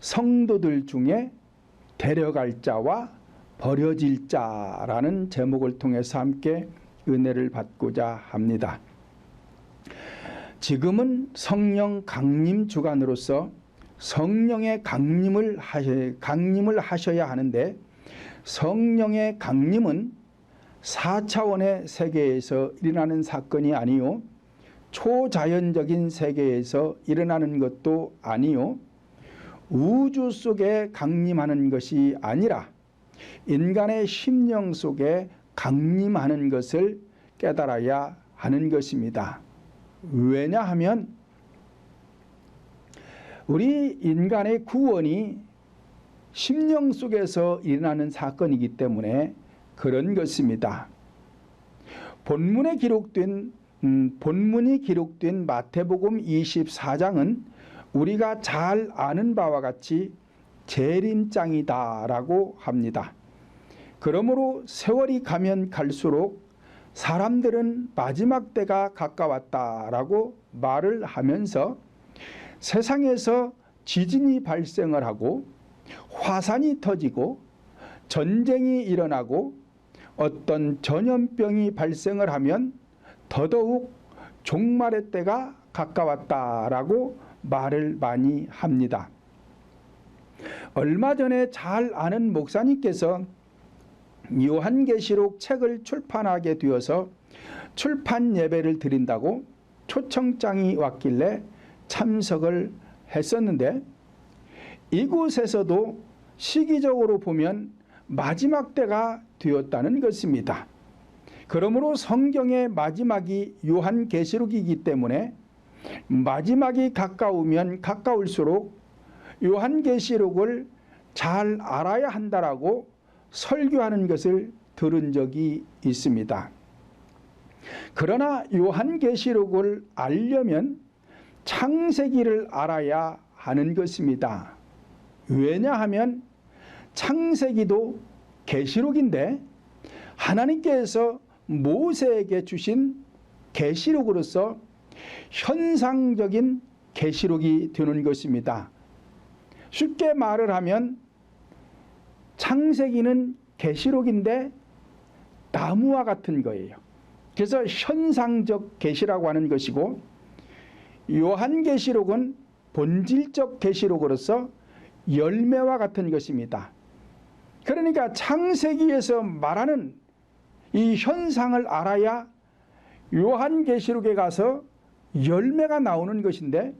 성도들 중에 데려갈 자와 버려질 자라는 제목을 통해서 함께 은혜를 받고자 합니다. 지금은 성령 강림 주간으로서 성령의 강림을 하셔야 하는데, 성령의 강림은 4차원의 세계에서 일어나는 사건이 아니요, 초자연적인 세계에서 일어나는 것도 아니요, 우주 속에 강림하는 것이 아니라 인간의 심령 속에 강림하는 것을 깨달아야 하는 것입니다. 왜냐하면 우리 인간의 구원이 심령 속에서 일어나는 사건이기 때문에 그런 것입니다. 본문이 기록된 마태복음 24장은 우리가 잘 아는 바와 같이 재림장이다라고 합니다. 그러므로 세월이 가면 갈수록 사람들은 마지막 때가 가까웠다라고 말을 하면서 세상에서 지진이 발생을 하고 화산이 터지고 전쟁이 일어나고 어떤 전염병이 발생을 하면 더더욱 종말의 때가 가까웠다라고 말을 많이 합니다. 얼마 전에 잘 아는 목사님께서 요한계시록 책을 출판하게 되어서 출판 예배를 드린다고 초청장이 왔길래 참석을 했었는데, 이곳에서도 시기적으로 보면 마지막 때가 되었다는 것입니다. 그러므로 성경의 마지막이 요한계시록이기 때문에 마지막이 가까우면 가까울수록 요한계시록을 잘 알아야 한다라고 설교하는 것을 들은 적이 있습니다. 그러나 요한계시록을 알려면 창세기를 알아야 하는 것입니다. 왜냐하면 창세기도 계시록인데 하나님께서 모세에게 주신 계시록으로서 현상적인 계시록이 되는 것입니다. 쉽게 말을 하면 창세기는 계시록인데 나무와 같은 거예요. 그래서 현상적 계시라고 하는 것이고, 요한계시록은 본질적 계시록으로서 열매와 같은 것입니다. 그러니까 창세기에서 말하는 이 현상을 알아야 요한계시록에 가서 열매가 나오는 것인데,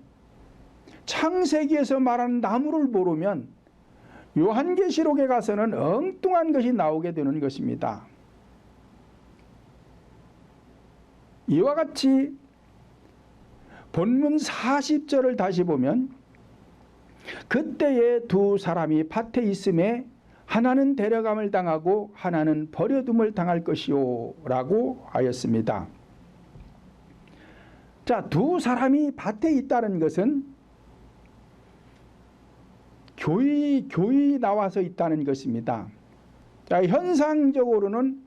창세기에서 말하는 나무를 모르면 요한계시록에 가서는 엉뚱한 것이 나오게 되는 것입니다. 이와 같이 본문 40절을 다시 보면, 그때에 두 사람이 밭에 있음에 하나는 데려감을 당하고 하나는 버려둠을 당할 것이요 라고 하였습니다. 자, 두 사람이 밭에 있다는 것은 교회 나와서 있다는 것입니다. 자, 현상적으로는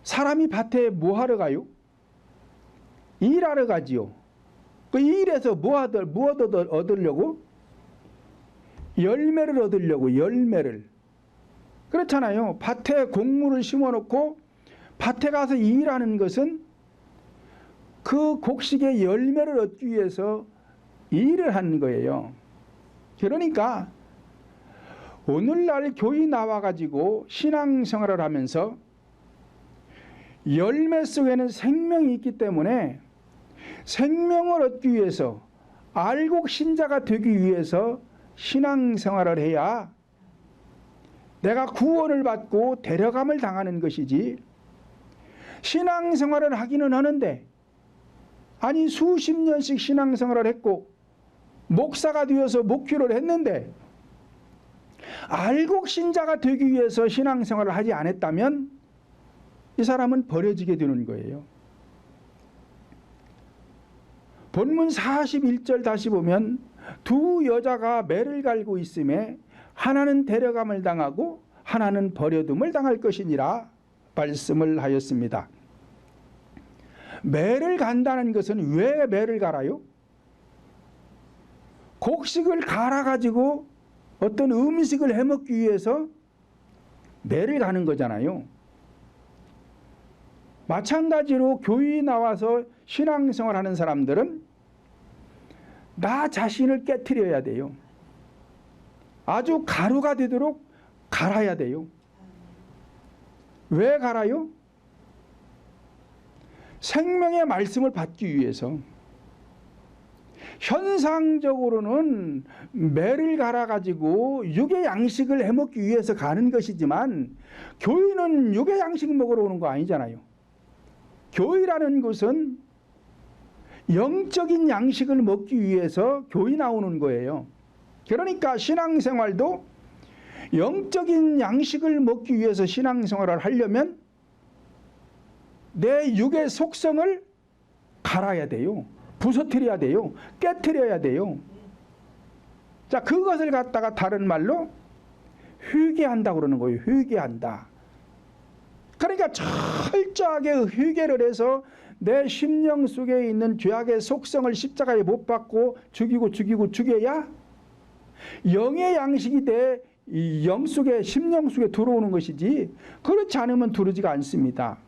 사람이 밭에 뭐 하러 가요? 일하러 가지요. 그 일에서 뭐 얻으려고? 열매를 얻으려고, 열매를. 그렇잖아요. 밭에 곡물을 심어놓고 밭에 가서 일하는 것은 그 곡식의 열매를 얻기 위해서 일을 하는 거예요. 그러니까 오늘날 교회 나와가지고 신앙생활을 하면서 열매 속에는 생명이 있기 때문에 생명을 얻기 위해서, 알곡 신자가 되기 위해서 신앙생활을 해야 내가 구원을 받고 데려감을 당하는 것이지, 신앙생활을 하기는 하는데, 아니 수십 년씩 신앙생활을 했고 목사가 되어서 목회를 했는데 알곡 신자가 되기 위해서 신앙생활을 하지 않았다면 이 사람은 버려지게 되는 거예요. 본문 41절 다시 보면, 두 여자가 매를 갈고 있음에 하나는 데려감을 당하고 하나는 버려둠을 당할 것이니라 말씀을 하였습니다. 매를 간다는 것은 왜 매를 갈아요? 곡식을 갈아가지고 어떤 음식을 해먹기 위해서 매를 가는 거잖아요. 마찬가지로 교회 나와서 신앙생활하는 사람들은 나 자신을 깨트려야 돼요. 아주 가루가 되도록 갈아야 돼요. 왜 갈아요? 생명의 말씀을 받기 위해서. 현상적으로는 매를 갈아가지고 육의 양식을 해먹기 위해서 가는 것이지만 교회는 육의 양식 먹으러 오는 거 아니잖아요. 교회라는 것은 영적인 양식을 먹기 위해서 교회 나오는 거예요. 그러니까 신앙생활도 영적인 양식을 먹기 위해서 신앙생활을 하려면 내 육의 속성을 갈아야 돼요. 부서뜨려야 돼요. 깨트려야 돼요. 자, 그것을 갖다가 다른 말로 회개한다고 그러는 거예요. 회개한다. 그러니까 철저하게 회개를 해서 내 심령 속에 있는 죄악의 속성을 십자가에 못 박고 죽여야 영의 양식이 돼 영 속에 심령 속에 들어오는 것이지, 그렇지 않으면 들어오지가 않습니다.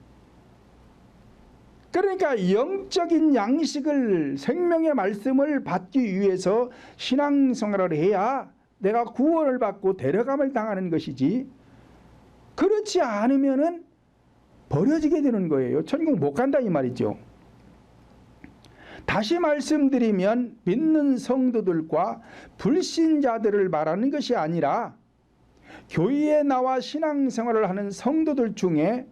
그러니까 영적인 양식을, 생명의 말씀을 받기 위해서 신앙생활을 해야 내가 구원을 받고 데려감을 당하는 것이지, 그렇지 않으면은 버려지게 되는 거예요. 천국 못 간다 이 말이죠. 다시 말씀드리면 믿는 성도들과 불신자들을 말하는 것이 아니라 교회에 나와 신앙생활을 하는 성도들 중에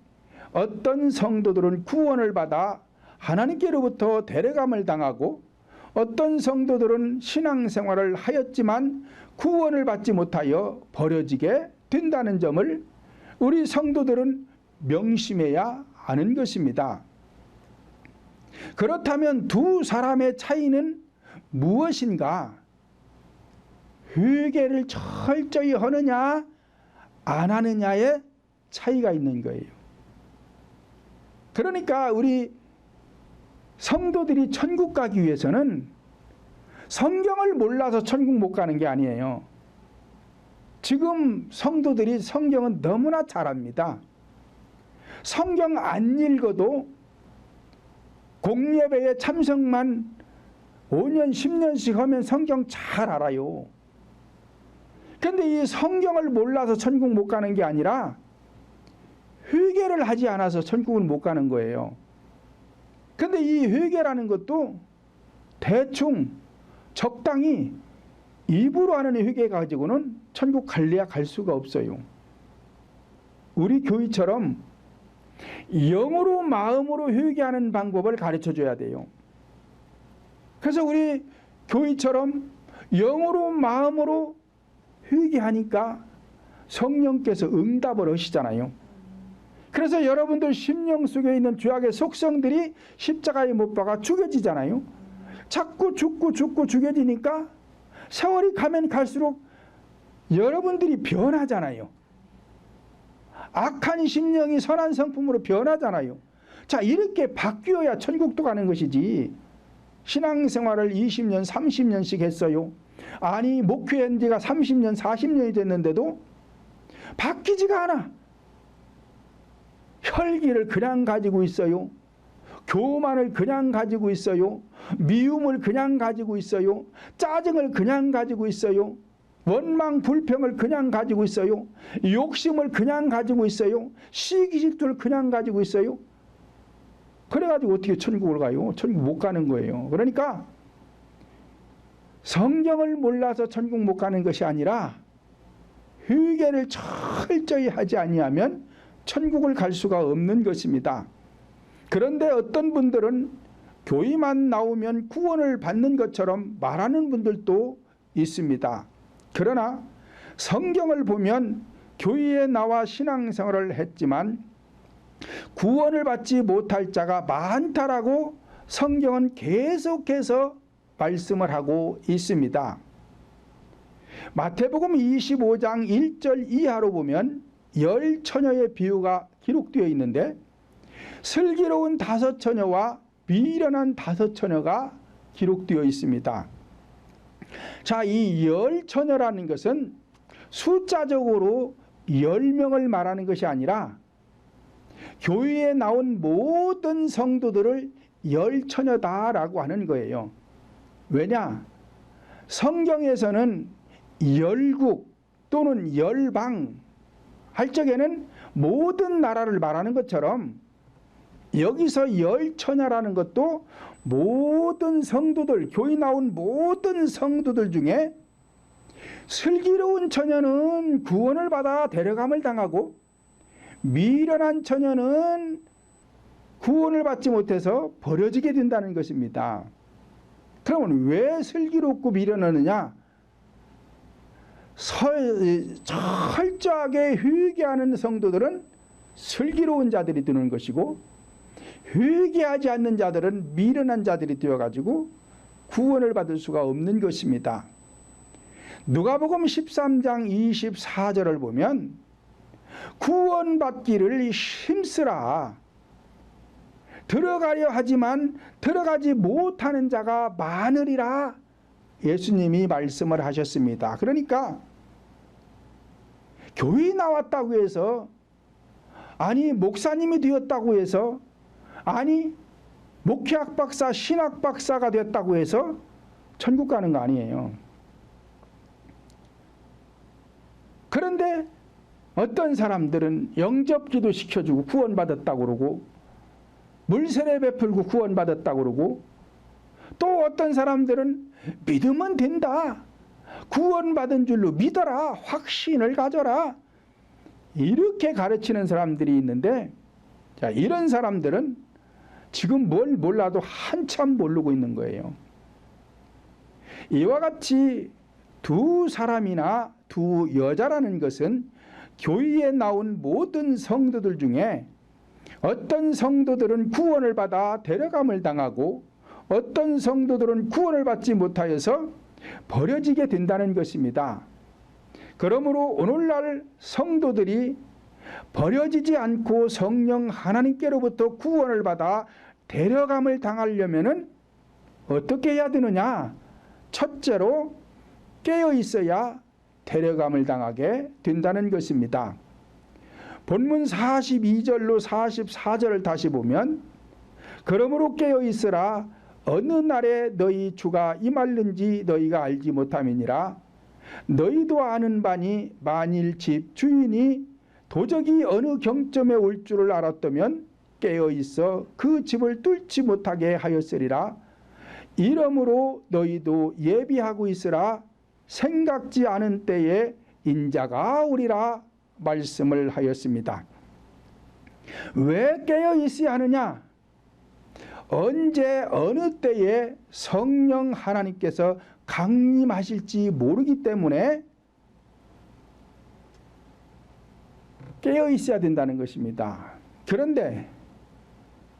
어떤 성도들은 구원을 받아 하나님께로부터 데려감을 당하고 어떤 성도들은 신앙생활을 하였지만 구원을 받지 못하여 버려지게 된다는 점을 우리 성도들은 명심해야 하는 것입니다. 그렇다면 두 사람의 차이는 무엇인가? 회개를 철저히 하느냐 안 하느냐의 차이가 있는 거예요. 그러니까 우리 성도들이 천국 가기 위해서는 성경을 몰라서 천국 못 가는 게 아니에요. 지금 성도들이 성경은 너무나 잘 압니다. 성경 안 읽어도 공예배에 참석만 5년 10년씩 하면 성경 잘 알아요. 그런데 이 성경을 몰라서 천국 못 가는 게 아니라 회개를 하지 않아서 천국을 못 가는 거예요. 그런데 이 회개라는 것도 대충 적당히 입으로 하는 회개 가지고는 천국 갈래야 갈 수가 없어요. 우리 교회처럼 영으로 마음으로 회개하는 방법을 가르쳐 줘야 돼요. 그래서 우리 교회처럼 영으로 마음으로 회개하니까 성령께서 응답을 하시잖아요. 그래서 여러분들 심령 속에 있는 죄악의 속성들이 십자가에 못 박아 죽여지잖아요. 자꾸 죽고 죽여지니까 세월이 가면 갈수록 여러분들이 변하잖아요. 악한 심령이 선한 성품으로 변하잖아요. 자, 이렇게 바뀌어야 천국도 가는 것이지, 신앙생활을 20년 30년씩 했어요. 아니 목회한 지가 30년 40년이 됐는데도 바뀌지가 않아. 혈기를 그냥 가지고 있어요. 교만을 그냥 가지고 있어요. 미움을 그냥 가지고 있어요. 짜증을 그냥 가지고 있어요. 원망 불평을 그냥 가지고 있어요. 욕심을 그냥 가지고 있어요. 시기 질투를 그냥 가지고 있어요. 그래가지고 어떻게 천국을 가요? 천국 못 가는 거예요. 그러니까 성경을 몰라서 천국 못 가는 것이 아니라 회개를 철저히 하지 아니하면 천국을 갈 수가 없는 것입니다. 그런데 어떤 분들은 교회만 나오면 구원을 받는 것처럼 말하는 분들도 있습니다. 그러나 성경을 보면 교회에 나와 신앙생활을 했지만 구원을 받지 못할 자가 많다라고 성경은 계속해서 말씀을 하고 있습니다. 마태복음 25장 1절 이하로 보면 10처녀의 비유가 기록되어 있는데 슬기로운 5처녀와 미련한 5처녀가 기록되어 있습니다. 자, 이 10처녀라는 것은 숫자적으로 10명을 말하는 것이 아니라 교회에 나온 모든 성도들을 열처녀다라고 하는 거예요. 왜냐? 성경에서는 열국 또는 열방 할 적에는 모든 나라를 말하는 것처럼 여기서 열처녀라는 것도 모든 성도들, 교회 나온 모든 성도들 중에 슬기로운 처녀는 구원을 받아 데려감을 당하고 미련한 처녀는 구원을 받지 못해서 버려지게 된다는 것입니다. 그러면 왜 슬기롭고 미련하느냐? 철저하게 회개하는 성도들은 슬기로운 자들이 되는 것이고, 회개하지 않는 자들은 미련한 자들이 되어가지고 구원을 받을 수가 없는 것입니다. 누가복음 13장 24절을 보면 구원받기를 힘쓰라, 들어가려 하지만 들어가지 못하는 자가 많으리라, 예수님이 말씀을 하셨습니다. 그러니까 교회 나왔다고 해서, 아니 목사님이 되었다고 해서, 아니 목회학 박사, 신학 박사가 됐다고 해서 천국 가는 거 아니에요. 그런데 어떤 사람들은 영접기도 시켜주고 구원받았다고 그러고, 물세례 베풀고 구원받았다고 그러고, 또 어떤 사람들은 믿으면 된다, 구원받은 줄로 믿어라, 확신을 가져라, 이렇게 가르치는 사람들이 있는데, 자, 이런 사람들은 지금 뭘 몰라도 한참 모르고 있는 거예요. 이와 같이 두 사람이나 두 여자라는 것은 교회에 나온 모든 성도들 중에 어떤 성도들은 구원을 받아 데려감을 당하고 어떤 성도들은 구원을 받지 못하여서 버려지게 된다는 것입니다. 그러므로 오늘날 성도들이 버려지지 않고 성령 하나님께로부터 구원을 받아 데려감을 당하려면 어떻게 해야 되느냐? 첫째로 깨어 있어야 데려감을 당하게 된다는 것입니다. 본문 42절로 44절을 다시 보면, 그러므로 깨어 있으라, 어느 날에 너희 주가 임할는지 너희가 알지 못함이니라. 너희도 아는 바니 만일 집 주인이 도적이 어느 경점에 올 줄을 알았다면 깨어 있어 그 집을 뚫지 못하게 하였으리라. 이러므로 너희도 예비하고 있으라. 생각지 않은 때에 인자가 오리라 말씀을 하였습니다. 왜 깨어 있어야 하느냐? 언제 어느 때에 성령 하나님께서 강림하실지 모르기 때문에 깨어 있어야 된다는 것입니다. 그런데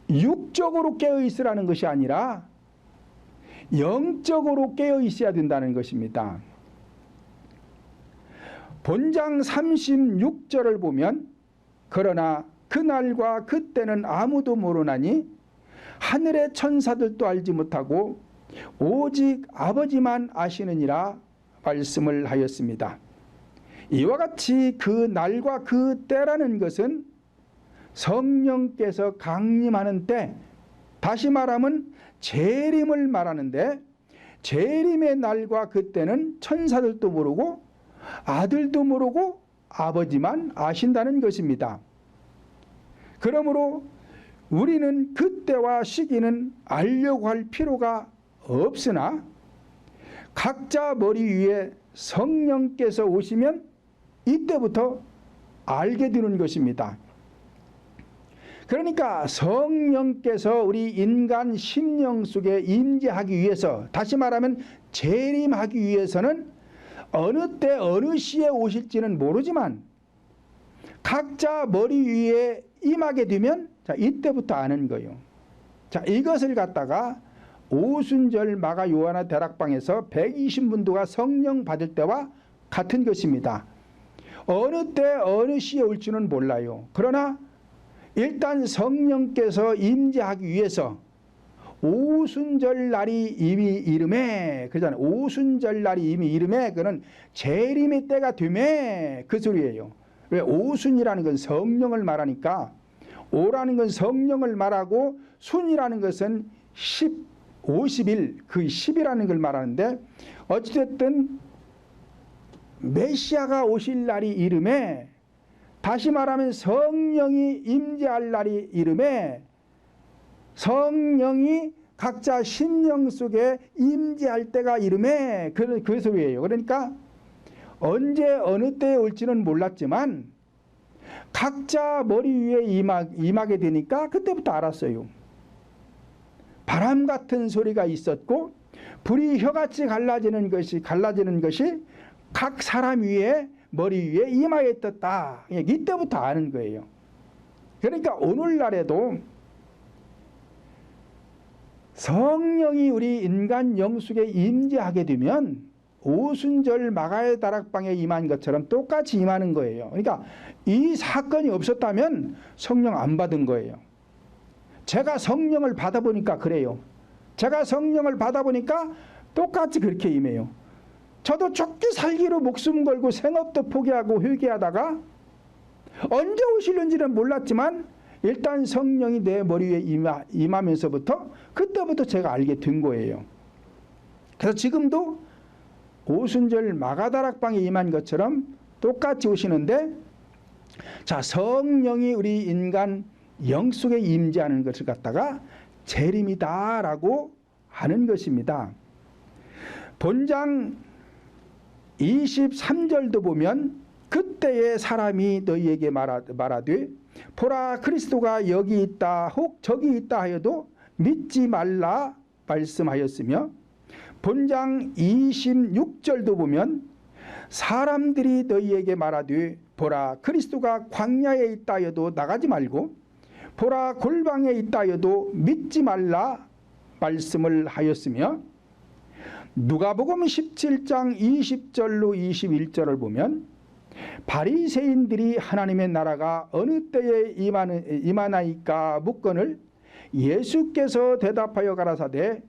육적으로 깨어 있으라는 것이 아니라 영적으로 깨어 있어야 된다는 것입니다. 본장 36절을 보면, 그러나 그날과 그때는 아무도 모르나니 하늘의 천사들도 알지 못하고 오직 아버지만 아시느니라 말씀을 하였습니다. 이와 같이 그 날과 그 때라는 것은 성령께서 강림하는 때, 다시 말하면 재림을 말하는데, 재림의 날과 그때는 천사들도 모르고 아들도 모르고 아버지만 아신다는 것입니다. 그러므로 우리는 그때와 시기는 알려고 할 필요가 없으나 각자 머리 위에 성령께서 오시면 이때부터 알게 되는 것입니다. 그러니까 성령께서 우리 인간 심령 속에 임재하기 위해서, 다시 말하면 재림하기 위해서는 어느 때 어느 시에 오실지는 모르지만 각자 머리 위에 임하게 되면, 자, 이때부터 아는 거예요. 자, 이것을 갖다가 오순절 마가 요한의 다락방에서 120문도가 성령 받을 때와 같은 것입니다. 어느 때 어느 시에 올지는 몰라요. 그러나 일단 성령께서 임재하기 위해서 오순절 날이 이미 이름에 그러잖아요. 오순절 날이 이미 이름에 그는 재림의 때가 되매 그 소리예요. 왜? 오순이라는 건 성령을 말하니까 오라는 건 성령을 말하고 순이라는 것은 50일 그 10이라는 걸 말하는데 어찌됐든 메시아가 오실 날이 이름에 다시 말하면 성령이 임재할 날이 이름에 성령이 각자 심령 속에 임재할 때가 이름에 그 소리예요. 그러니까 언제 어느 때에 올지는 몰랐지만 각자 머리 위에 임하게 되니까 그때부터 알았어요. 바람 같은 소리가 있었고 불이 혀같이 갈라지는 것이 각 사람 위에 머리 위에 임하여 떴다. 이때부터 아는 거예요. 그러니까 오늘날에도 성령이 우리 인간 영속에 임재하게 되면 오순절 마가의 다락방에 임한 것처럼 똑같이 임하는 거예요. 그러니까 이 사건이 없었다면 성령 안 받은 거예요. 제가 성령을 받아보니까 그래요. 제가 성령을 받아보니까 똑같이 그렇게 임해요. 저도 죽기 살기로 목숨 걸고 생업도 포기하고 회개하다가 언제 오실는지는 몰랐지만 일단 성령이 내 머리 위에 임하면서부터 그때부터 제가 알게 된 거예요. 그래서 지금도 오순절 마가다락방에 임한 것처럼 똑같이 오시는데 자 성령이 우리 인간 영 속에 임재하는 것을 갖다가 재림이다라고 하는 것입니다. 본장 23절도 보면 그때에 사람이 너희에게 말하되 보라 그리스도가 여기 있다 혹 저기 있다 하여도 믿지 말라 말씀하였으며 본장 26절도 보면 사람들이 너희에게 말하되 보라 그리스도가 광야에 있다 하여도 나가지 말고 보라 골방에 있다 하여도 믿지 말라 말씀을 하였으며 누가복음 17장 20절로 21절을 보면 바리새인들이 하나님의 나라가 어느 때에 임하나이까 묻거늘 예수께서 대답하여 가라사대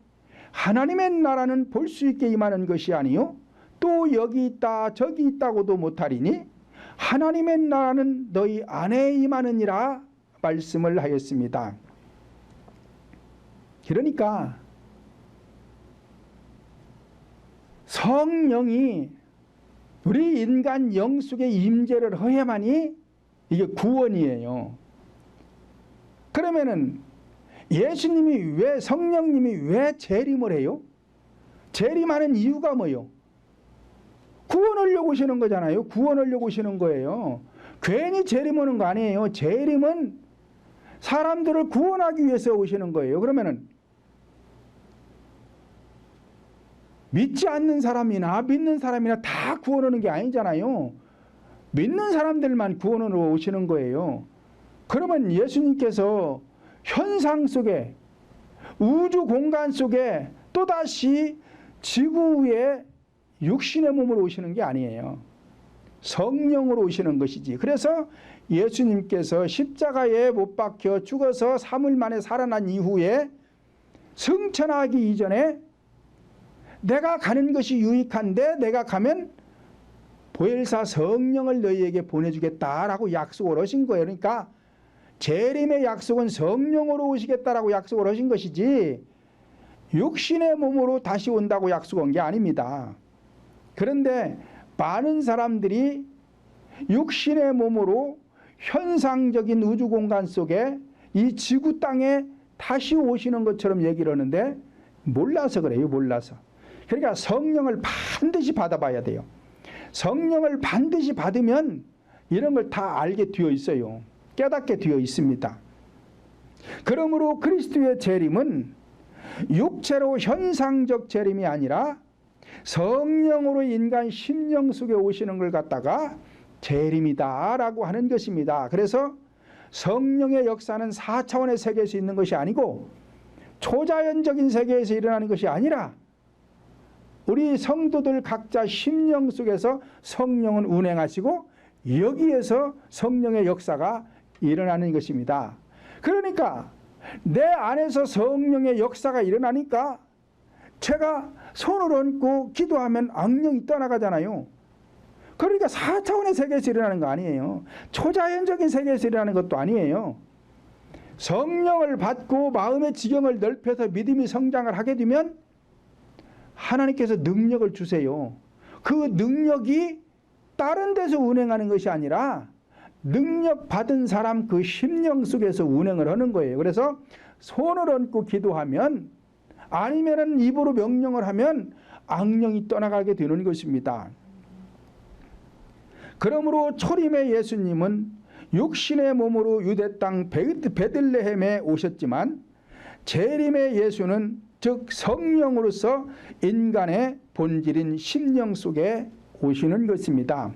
하나님의 나라는 볼 수 있게 임하는 것이 아니요 또 여기 있다 저기 있다고도 못하리니 하나님의 나라는 너희 안에 임하느니라 말씀을 하였습니다. 그러니까 성령이 우리 인간 영 속에 임재를 해야만이 이게 구원이에요. 그러면은 성령님이 왜 재림을 해요? 재림하는 이유가 뭐예요? 구원하려고 오시는 거잖아요. 구원하려고 오시는 거예요. 괜히 재림하는 거 아니에요. 재림은 사람들을 구원하기 위해서 오시는 거예요. 그러면은 믿지 않는 사람이나 믿는 사람이나 다 구원하는 게 아니잖아요. 믿는 사람들만 구원으로 오시는 거예요. 그러면 예수님께서 현상 속에 우주 공간 속에 또다시 지구 위에 육신의 몸으로 오시는 게 아니에요. 성령으로 오시는 것이지. 그래서 예수님께서 십자가에 못 박혀 죽어서 3일 만에 살아난 이후에 승천하기 이전에 내가 가는 것이 유익한데 내가 가면 보혜사 성령을 너희에게 보내주겠다라고 약속을 하신 거예요. 그러니까 재림의 약속은 성령으로 오시겠다라고 약속을 하신 것이지 육신의 몸으로 다시 온다고 약속한 게 아닙니다. 그런데 많은 사람들이 육신의 몸으로 현상적인 우주 공간 속에 이 지구 땅에 다시 오시는 것처럼 얘기를 하는데 몰라서 그래요. 몰라서. 그러니까 성령을 반드시 받아봐야 돼요. 성령을 반드시 받으면 이런 걸 다 알게 되어 있어요. 깨닫게 되어 있습니다. 그러므로 그리스도의 재림은 육체로 현상적 재림이 아니라 성령으로 인간 심령 속에 오시는 걸 갖다가 재림이다라고 하는 것입니다. 그래서 성령의 역사는 4차원의 세계에서 있는 것이 아니고 초자연적인 세계에서 일어나는 것이 아니라 우리 성도들 각자 심령 속에서 성령은 운행하시고 여기에서 성령의 역사가 일어나는 것입니다. 그러니까 내 안에서 성령의 역사가 일어나니까 제가 손을 얹고 기도하면 악령이 떠나가잖아요. 그러니까 4차원의 세계에서 일어나는 거 아니에요. 초자연적인 세계에서 일어나는 것도 아니에요. 성령을 받고 마음의 지경을 넓혀서 믿음이 성장을 하게 되면 하나님께서 능력을 주세요. 그 능력이 다른 데서 운행하는 것이 아니라 능력 받은 사람 그 심령 속에서 운행을 하는 거예요. 그래서 손을 얹고 기도하면, 아니면은 입으로 명령을 하면 악령이 떠나가게 되는 것입니다. 그러므로 초림의 예수님은 육신의 몸으로 유대 땅 베들레헴에 오셨지만 재림의 예수는 즉 성령으로서 인간의 본질인 심령 속에 오시는 것입니다.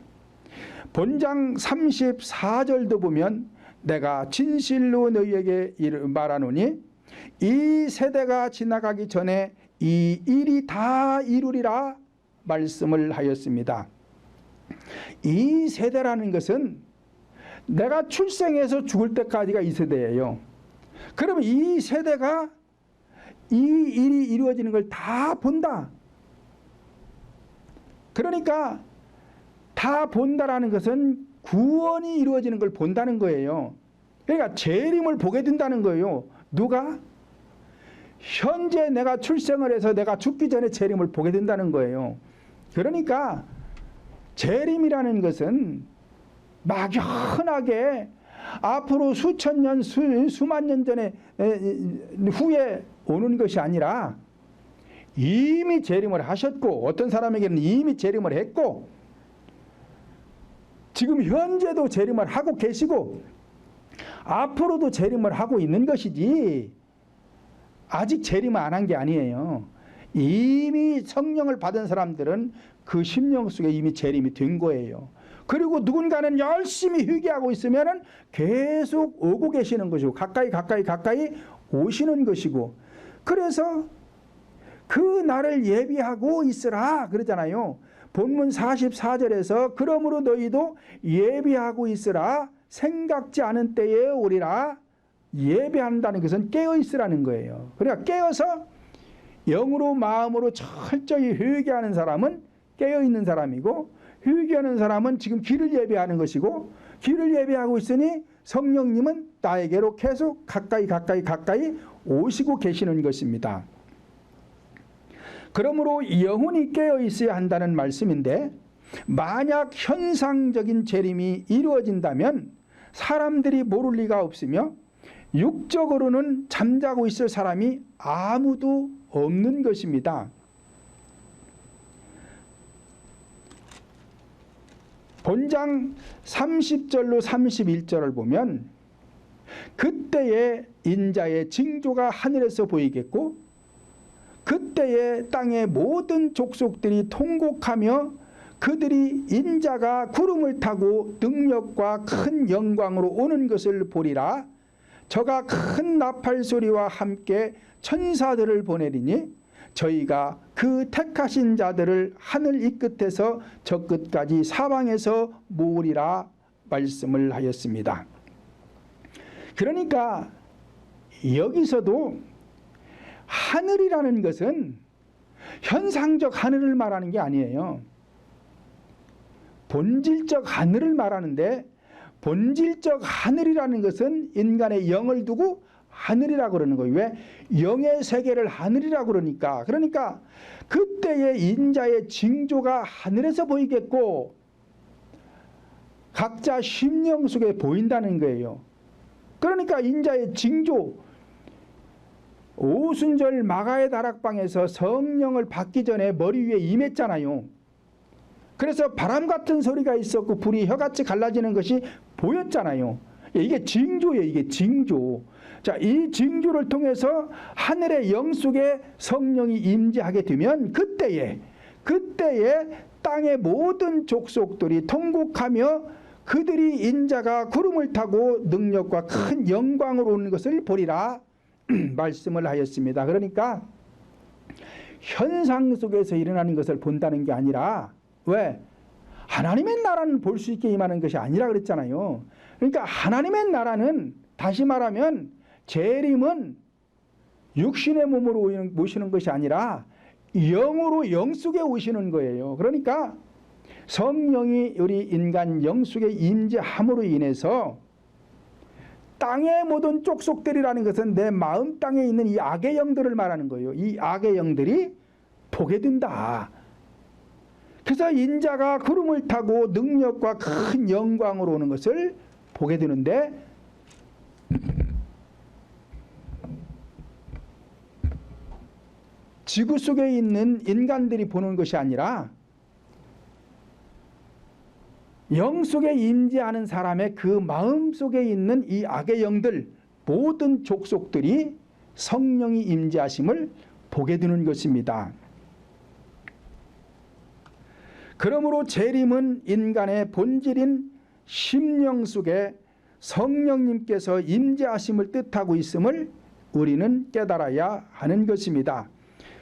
본장 34절도 보면 내가 진실로 너희에게 말하노니 이 세대가 지나가기 전에 이 일이 다 이루리라 말씀을 하였습니다. 이 세대라는 것은 내가 출생해서 죽을 때까지가 이 세대예요. 그러면 이 세대가 이 일이 이루어지는 걸 다 본다. 그러니까 다 본다라는 것은 구원이 이루어지는 걸 본다는 거예요. 그러니까 재림을 보게 된다는 거예요. 누가? 현재 내가 출생을 해서 내가 죽기 전에 재림을 보게 된다는 거예요. 그러니까 재림이라는 것은 막연하게 앞으로 수천 년, 수만 년 전에 후에 오는 것이 아니라 이미 재림을 하셨고, 어떤 사람에게는 이미 재림을 했고, 지금 현재도 재림을 하고 계시고 앞으로도 재림을 하고 있는 것이지 아직 재림을 안 한 게 아니에요. 이미 성령을 받은 사람들은 그 심령 속에 이미 재림이 된 거예요. 그리고 누군가는 열심히 회개하고 있으면 계속 오고 계시는 것이고 가까이 오시는 것이고, 그래서 그 날을 예비하고 있으라 그러잖아요. 본문 44절에서 그러므로 너희도 예비하고 있으라, 생각지 않은 때에 오리라. 예배한다는 것은 깨어 있으라는 거예요. 그러니까 깨어서 영으로 마음으로 철저히 회개하는 사람은 깨어 있는 사람이고, 회개하는 사람은 지금 길을 예배하는 것이고, 길을 예배하고 있으니 성령님은 나에게로 계속 가까이 오시고 계시는 것입니다. 그러므로 영혼이 깨어 있어야 한다는 말씀인데, 만약 현상적인 재림이 이루어진다면 사람들이 모를 리가 없으며 육적으로는 잠자고 있을 사람이 아무도 없는 것입니다. 본장 30절로 31절을 보면 그때에 인자의 징조가 하늘에서 보이겠고 그때에 땅의 모든 족속들이 통곡하며 그들이 인자가 구름을 타고 능력과 큰 영광으로 오는 것을 보리라. 저가 큰 나팔 소리와 함께 천사들을 보내리니 저희가 그 택하신 자들을 하늘 이 끝에서 저 끝까지 사방에서 모으리라 말씀을 하였습니다. 그러니까 여기서도 하늘이라는 것은 현상적 하늘을 말하는 게 아니에요. 본질적 하늘을 말하는데, 본질적 하늘이라는 것은 인간의 영을 두고 하늘이라고 그러는 거예요. 왜? 영의 세계를 하늘이라고 그러니까. 그러니까 그때의 인자의 징조가 하늘에서 보이겠고 각자 심령 속에 보인다는 거예요. 그러니까 인자의 징조, 오순절 마가의 다락방에서 성령을 받기 전에 머리 위에 임했잖아요. 그래서 바람 같은 소리가 있었고 불이 혀같이 갈라지는 것이 보였잖아요. 이게 징조예요. 이게 징조. 자, 이 징조를 통해서 하늘의 영 속에 성령이 임재하게 되면 그때에 땅의 모든 족속들이 통곡하며 그들이 인자가 구름을 타고 능력과 큰 영광으로 오는 것을 보리라 말씀을 하였습니다. 그러니까 현상 속에서 일어나는 것을 본다는 게 아니라, 왜? 하나님의 나라는 볼 수 있게 임하는 것이 아니라 그랬잖아요. 그러니까 하나님의 나라는 다시 말하면 재림은 육신의 몸으로 오시는 것이 아니라 영으로 영 속에 오시는 거예요. 그러니까 성령이 우리 인간 영 속에 임재함으로 인해서 땅의 모든 족속들이라는 것은 내 마음 땅에 있는 이 악의 영들을 말하는 거예요. 이 악의 영들이 보게 된다. 그래서 인자가 구름을 타고 능력과 큰 영광으로 오는 것을 보게 되는데, 지구 속에 있는 인간들이 보는 것이 아니라 영 속에 임재하는 사람의 그 마음 속에 있는 이 악의 영들, 모든 족속들이 성령이 임재하심을 보게 되는 것입니다. 그러므로 재림은 인간의 본질인 심령 속에 성령님께서 임재하심을 뜻하고 있음을 우리는 깨달아야 하는 것입니다.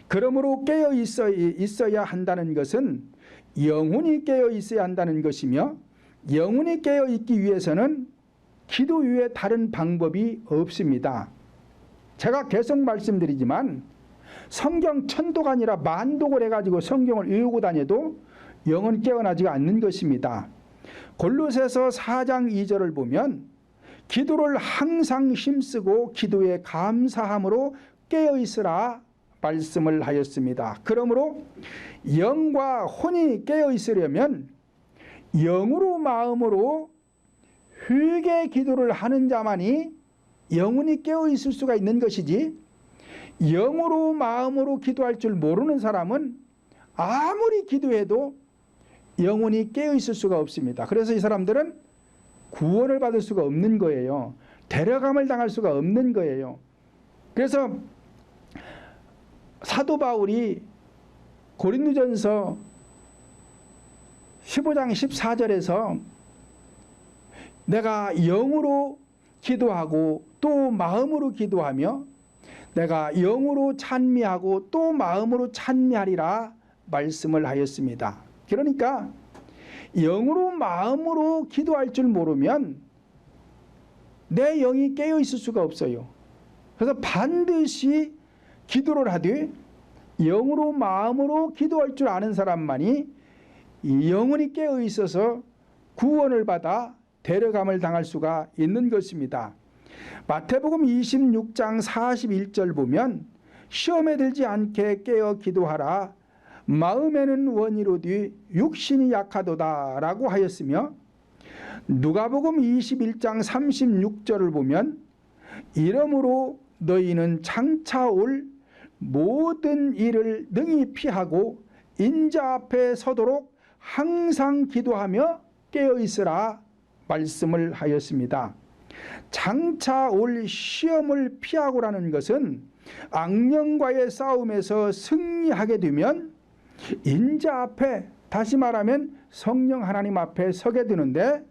그러므로 깨어 있어야 한다는 것은 영혼이 깨어 있어야 한다는 것이며, 영혼이 깨어 있기 위해서는 기도 외에 다른 방법이 없습니다. 제가 계속 말씀드리지만 성경 천도가 아니라 만독을 해가지고 성경을 외우고 다녀도 영은 깨어나지가 않는 것입니다. 골로새서 4장 2절을 보면 기도를 항상 힘쓰고 기도에 감사함으로 깨어 있으라 말씀을 하였습니다. 그러므로 영과 혼이 깨어 있으려면 영으로 마음으로 회개 기도를 하는 자만이 영혼이 깨어 있을 수가 있는 것이지, 영으로 마음으로 기도할 줄 모르는 사람은 아무리 기도해도 영혼이 깨어 있을 수가 없습니다. 그래서 이 사람들은 구원을 받을 수가 없는 거예요. 데려감을 당할 수가 없는 거예요. 그래서 사도 바울이 고린도전서 15장 14절에서 내가 영으로 기도하고 또 마음으로 기도하며 내가 영으로 찬미하고 또 마음으로 찬미하리라 말씀을 하였습니다. 그러니까 영으로 마음으로 기도할 줄 모르면 내 영이 깨어 있을 수가 없어요. 그래서 반드시 기도를 하되 영으로 마음으로 기도할 줄 아는 사람만이 이 영혼이 깨어 있어서 구원을 받아 데려감을 당할 수가 있는 것입니다. 마태복음 26장 41절 보면 시험에 들지 않게 깨어 기도하라 마음에는 원이로되 육신이 약하도다 라고 하였으며, 누가복음 21장 36절을 보면 이러므로 너희는 장차 올 모든 일을 능히 피하고 인자 앞에 서도록 항상 기도하며 깨어 있으라 말씀을 하였습니다. 장차 올 시험을 피하고라는 것은 악령과의 싸움에서 승리하게 되면 인자 앞에, 다시 말하면 성령 하나님 앞에 서게 되는데,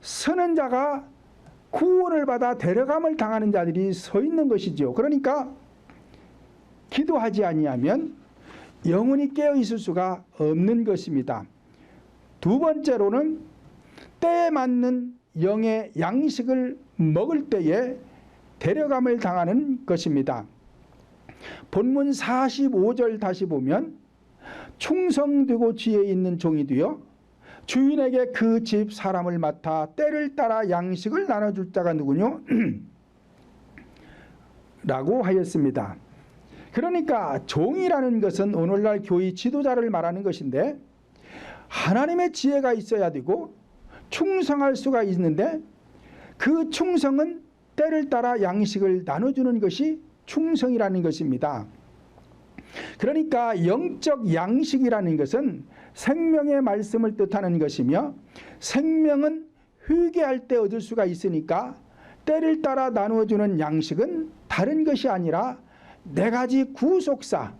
서는 자가 구원을 받아 데려감을 당하는 자들이 서 있는 것이죠. 그러니까 기도하지 아니하면 영혼이 깨어 있을 수가 없는 것입니다. 두 번째로는 때에 맞는 영의 양식을 먹을 때에 데려감을 당하는 것입니다. 본문 45절 다시 보면 충성되고 지혜 있는 종이 되어 주인에게 그 집 사람을 맡아 때를 따라 양식을 나눠줄 자가 누구뇨? 라고 하였습니다. 그러니까 종이라는 것은 오늘날 교회 지도자를 말하는 것인데, 하나님의 지혜가 있어야 되고 충성할 수가 있는데, 그 충성은 때를 따라 양식을 나눠주는 것이 충성이라는 것입니다. 그러니까 영적 양식이라는 것은 생명의 말씀을 뜻하는 것이며, 생명은 회개할 때 얻을 수가 있으니까 때를 따라 나누어주는 양식은 다른 것이 아니라 네 가지 구속사,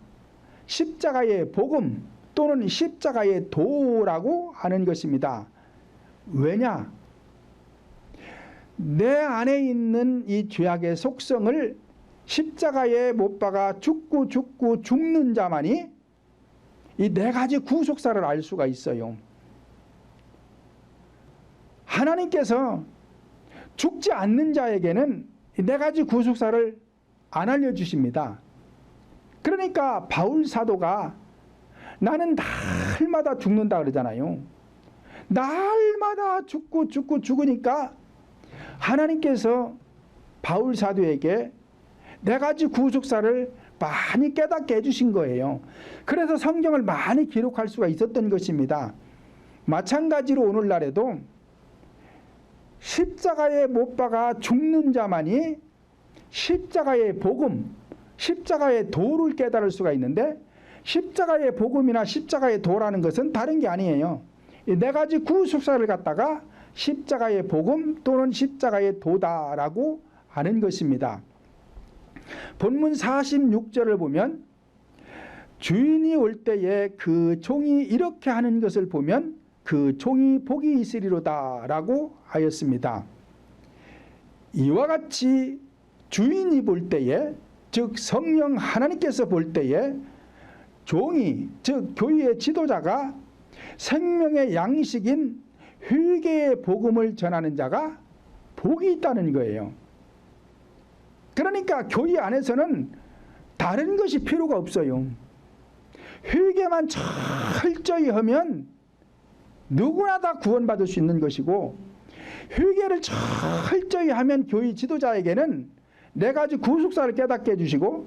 십자가의 복음 또는 십자가의 도라고 하는 것입니다. 왜냐? 내 안에 있는 이 죄악의 속성을 십자가에 못 박아 죽고 죽는 자만이 이 네 가지 구속사를 알 수가 있어요. 하나님께서 죽지 않는 자에게는 네 가지 구속사를 안 알려주십니다. 그러니까 바울 사도가 나는 날마다 죽는다 그러잖아요. 날마다 죽으니까 하나님께서 바울 사도에게 네 가지 구속사를 많이 깨닫게 해주신 거예요. 그래서 성경을 많이 기록할 수가 있었던 것입니다. 마찬가지로 오늘날에도 십자가에 못 박아 죽는 자만이 십자가의 복음, 십자가의 도를 깨달을 수가 있는데, 십자가의 복음이나 십자가의 도라는 것은 다른 게 아니에요. 이 네 가지 구속사를 갖다가 십자가의 복음 또는 십자가의 도다라고 하는 것입니다. 본문 46절을 보면 주인이 올 때에 그 종이 이렇게 하는 것을 보면 그 종이 복이 있으리로다 라고 하였습니다. 이와 같이 주인이 볼 때에, 즉 성령 하나님께서 볼 때에 종이, 즉 교회의 지도자가 생명의 양식인 회개의 복음을 전하는 자가 복이 있다는 거예요. 그러니까 교회 안에서는 다른 것이 필요가 없어요. 회개만 철저히 하면 누구나 다 구원받을 수 있는 것이고, 회개를 철저히 하면 교회 지도자에게는 네 가지 구속사를 깨닫게 해주시고,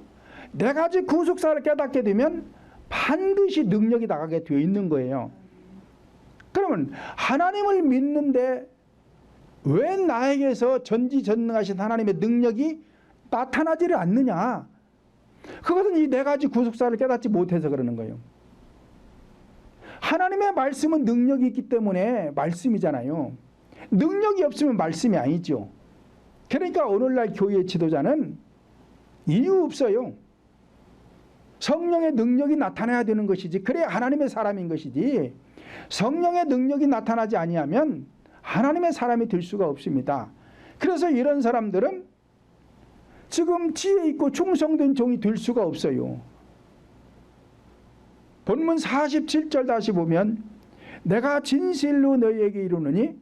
네 가지 구속사를 깨닫게 되면 반드시 능력이 나가게 되어 있는 거예요. 그러면 하나님을 믿는데 왜 나에게서 전지전능하신 하나님의 능력이 나타나지를 않느냐? 그것은 이 네 가지 구속사를 깨닫지 못해서 그러는 거예요. 하나님의 말씀은 능력이 있기 때문에 말씀이잖아요. 능력이 없으면 말씀이 아니죠. 그러니까 오늘날 교회의 지도자는 이유 없어요. 성령의 능력이 나타나야 되는 것이지, 그래야 하나님의 사람인 것이지, 성령의 능력이 나타나지 아니하면 하나님의 사람이 될 수가 없습니다. 그래서 이런 사람들은 지금 지혜 있고 충성된 종이 될 수가 없어요. 본문 47절 다시 보면 내가 진실로 너희에게 이르노니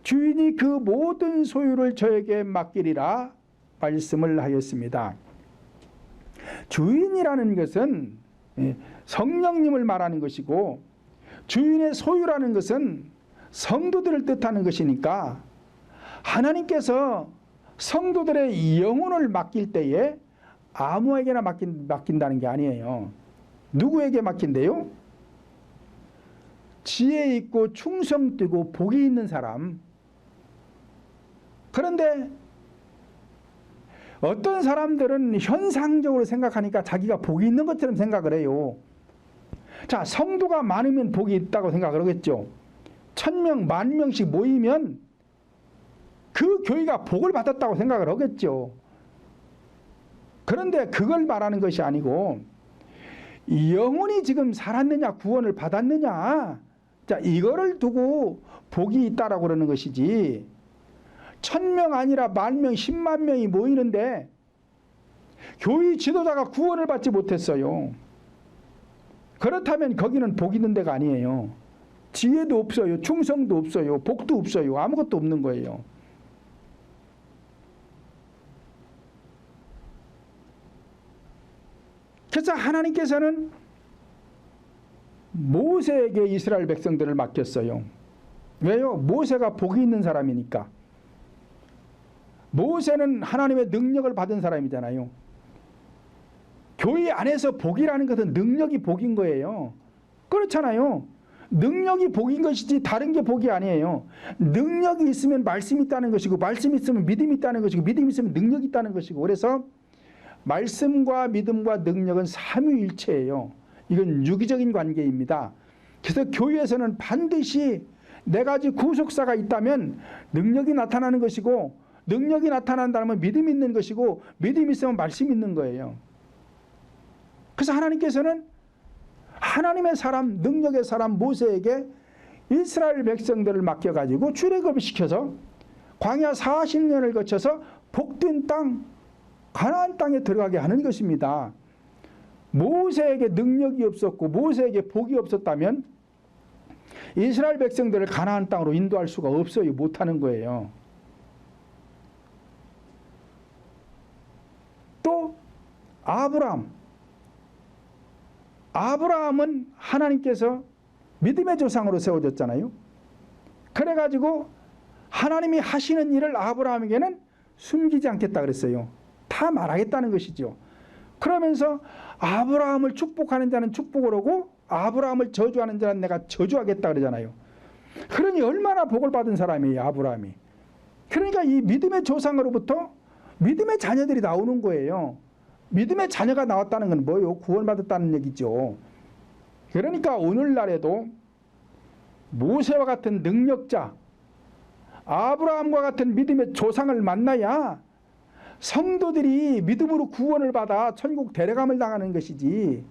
주인이 그 모든 소유를 저에게 맡기리라 말씀을 하였습니다. 주인이라는 것은 성령님을 말하는 것이고, 주인의 소유라는 것은 성도들을 뜻하는 것이니까, 하나님께서 성도들의 영혼을 맡길 때에 아무에게나 맡긴다는 게 아니에요. 누구에게 맡긴대요? 지혜 있고 충성되고 복이 있는 사람. 그런데 어떤 사람들은 현상적으로 생각하니까 자기가 복이 있는 것처럼 생각을 해요. 자, 성도가 많으면 복이 있다고 생각을 하겠죠. 1000명, 10,000명씩 모이면 그 교회가 복을 받았다고 생각을 하겠죠. 그런데 그걸 말하는 것이 아니고, 영혼이 지금 살았느냐 구원을 받았느냐, 자, 이거를 두고 복이 있다라고 그러는 것이지, 1000명 아니라 10,000명, 10만 명이 모이는데 교회 지도자가 구원을 받지 못했어요. 그렇다면 거기는 복 있는 데가 아니에요. 지혜도 없어요. 충성도 없어요. 복도 없어요. 아무것도 없는 거예요. 그래서 하나님께서는 모세에게 이스라엘 백성들을 맡겼어요. 왜요? 모세가 복이 있는 사람이니까. 모세는 하나님의 능력을 받은 사람이잖아요. 교회 안에서 복이라는 것은 능력이 복인 거예요. 그렇잖아요. 능력이 복인 것이지 다른 게 복이 아니에요. 능력이 있으면 말씀이 있다는 것이고, 말씀이 있으면 믿음이 있다는 것이고, 믿음이 있으면 능력이 있다는 것이고, 그래서 말씀과 믿음과 능력은 삼위일체예요. 이건 유기적인 관계입니다. 그래서 교회에서는 반드시 네 가지 구속사가 있다면 능력이 나타나는 것이고, 능력이 나타난다면 믿음이 있는 것이고, 믿음이 있으면 말씀이 있는 거예요. 그래서 하나님께서는 하나님의 사람, 능력의 사람 모세에게 이스라엘 백성들을 맡겨가지고 출애굽을 시켜서 광야 40년을 거쳐서 복된 땅, 가나안 땅에 들어가게 하는 것입니다. 모세에게 능력이 없었고 모세에게 복이 없었다면 이스라엘 백성들을 가나안 땅으로 인도할 수가 없어요. 못하는 거예요. 아브라함은 하나님께서 믿음의 조상으로 세워졌잖아요. 그래가지고 하나님이 하시는 일을 아브라함에게는 숨기지 않겠다 그랬어요. 다 말하겠다는 것이죠. 그러면서 아브라함을 축복하는 자는 축복을 하고 아브라함을 저주하는 자는 내가 저주하겠다 그러잖아요. 그러니 얼마나 복을 받은 사람이에요, 아브라함이. 그러니까 이 믿음의 조상으로부터 믿음의 자녀들이 나오는 거예요. 믿음의 자녀가 나왔다는 건 뭐예요? 구원받았다는 얘기죠. 그러니까 오늘날에도 모세와 같은 능력자, 아브라함과 같은 믿음의 조상을 만나야 성도들이 믿음으로 구원을 받아 천국 데려감을 당하는 것이지,